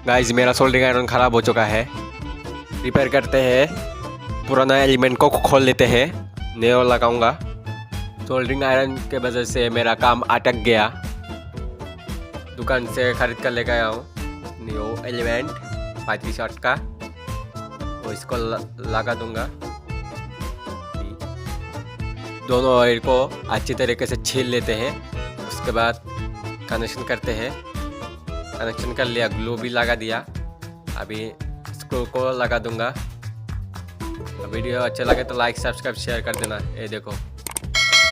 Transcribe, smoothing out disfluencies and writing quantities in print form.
Guys मेरा soldering iron ख़राब हो चुका है। रिपेयर करते हैं, पुराना एलिमेंट को खोल लेते हैं, नया लगाऊंगा। सोल्डरिंग आयरन के वजह से मेरा काम अटक गया। दुकान से ख़रीद कर लेकर आया हूँ न्यू एलिमेंट 35 वाट का, तो इसको लगा दूंगा। दोनों वायर को अच्छी तरीके से छील लेते हैं, उसके बाद कनेक्शन करते हैं। कनेक्शन कर लिया, ग्लू भी लगा दिया, अभी स्क्रू को लगा दूंगा। वीडियो अच्छा लगे तो लाइक सब्सक्राइब शेयर कर देना। ये देखो।